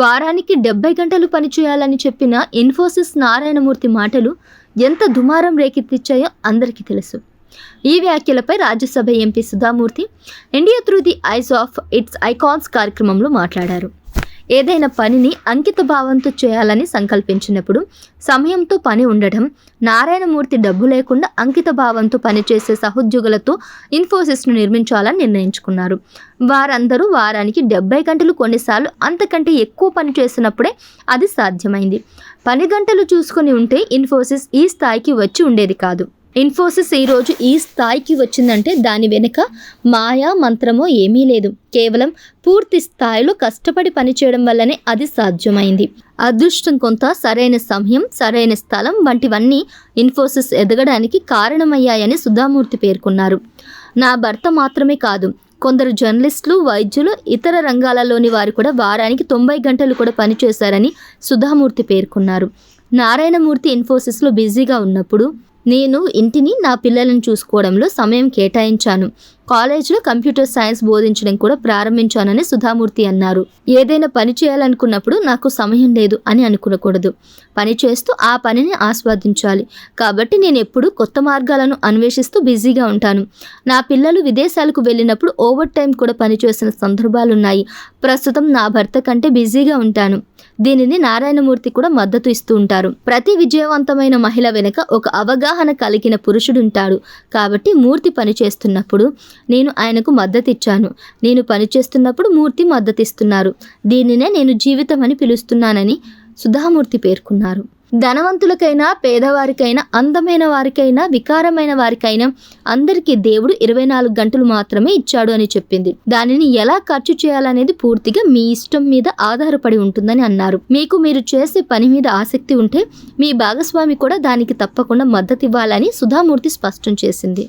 వారానికి 70 గంటలు పనిచేయాలని చెప్పిన ఇన్ఫోసిస్ నారాయణమూర్తి మాటలు ఎంత దుమారం రేకెత్తించాయో అందరికీ తెలుసు. ఈ వ్యాఖ్యలపై Rajya Sabha MP Sudha Murty India through the eyes of its icons కార్యక్రమంలో మాట్లాడారు. ఏదైనా పనిని అంకిత భావంతో చేయాలని సంకల్పించినప్పుడు సమయంతో పని ఉండడం, నారాయణమూర్తి డబ్బు లేకుండా అంకిత భావంతో పనిచేసే సహోద్యోగులతో ఇన్ఫోసిస్ను నిర్మించాలని నిర్ణయించుకున్నారు. వారందరూ వారానికి 70 గంటలు, కొన్నిసార్లు అంతకంటే ఎక్కువ పని చేసినప్పుడే అది సాధ్యమైంది. పని గంటలు చూసుకొని ఉంటే ఇన్ఫోసిస్ ఈ స్థాయికి వచ్చి ఉండేది కాదు. ఇన్ఫోసిస్ ఈరోజు ఈ స్థాయికి వచ్చిందంటే దాని వెనుక మాయా మంత్రమో ఏమీ లేదు. కేవలం పూర్తి స్థాయిలో కష్టపడి పనిచేయడం వల్లనే అది సాధ్యమైంది. అదృష్టం కొంత, సరైన సమయం, సరైన స్థలం వంటివన్నీ ఇన్ఫోసిస్ ఎదగడానికి కారణమయ్యాయని సుధామూర్తి పేర్కొన్నారు. నా భర్త మాత్రమే కాదు, కొందరు జర్నలిస్టులు, వైద్యులు, ఇతర రంగాలలోని వారు కూడా వారానికి 90 గంటలు కూడా పనిచేశారని సుధామూర్తి పేర్కొన్నారు. నారాయణమూర్తి ఇన్ఫోసిస్లో బిజీగా ఉన్నప్పుడు నేను ఇంటిని, నా పిల్లలను చూసుకోవడంలో సమయం కేటాయించాను. కాలేజీలో కంప్యూటర్ సైన్స్ బోధించడం కూడా ప్రారంభించానని సుధామూర్తి అన్నారు. ఏదైనా పని చేయాలనుకున్నప్పుడు నాకు సమయం లేదు అని అనుకోకూడదు. పని చేస్తూ ఆ పనిని ఆస్వాదించాలి. కాబట్టి నేను ఎప్పుడూ కొత్త మార్గాలను అన్వేషిస్తూ బిజీగా ఉంటాను. నా పిల్లలు విదేశాలకు వెళ్ళినప్పుడు ఓవర్ టైం కూడా పనిచేసిన సందర్భాలున్నాయి. ప్రస్తుతం నా భర్త కంటే బిజీగా ఉంటాను. దీనిని నారాయణమూర్తి కూడా మద్దతు ఇస్తూ ఉంటారు. ప్రతి విజయవంతమైన మహిళ వెనుక ఒక అవగాహన కలిగిన పురుషుడుంటాడు. కాబట్టి మూర్తి పనిచేస్తున్నప్పుడు నేను ఆయనకు మద్దతిచ్చాను. నేను పనిచేస్తున్నప్పుడు మూర్తి మద్దతిస్తున్నారు. దీనినే నేను జీవితం అని పిలుస్తున్నానని సుధామూర్తి పేర్కొన్నారు. ధనవంతులకైనా, పేదవారికైనా, అందమైన వారికైనా, వికారమైన వారికైనా అందరికీ దేవుడు 24 గంటలు మాత్రమే ఇచ్చాడు అని చెప్పింది. దానిని ఎలా ఖర్చు చేయాలనేది పూర్తిగా మీ ఇష్టం మీద ఆధారపడి ఉంటుందని అన్నారు. మీకు మీరు చేసే పని మీద ఆసక్తి ఉంటే మీ భాగస్వామి కూడా దానికి తప్పకుండా మద్దతు ఇవ్వాలని సుధామూర్తి స్పష్టం చేసింది.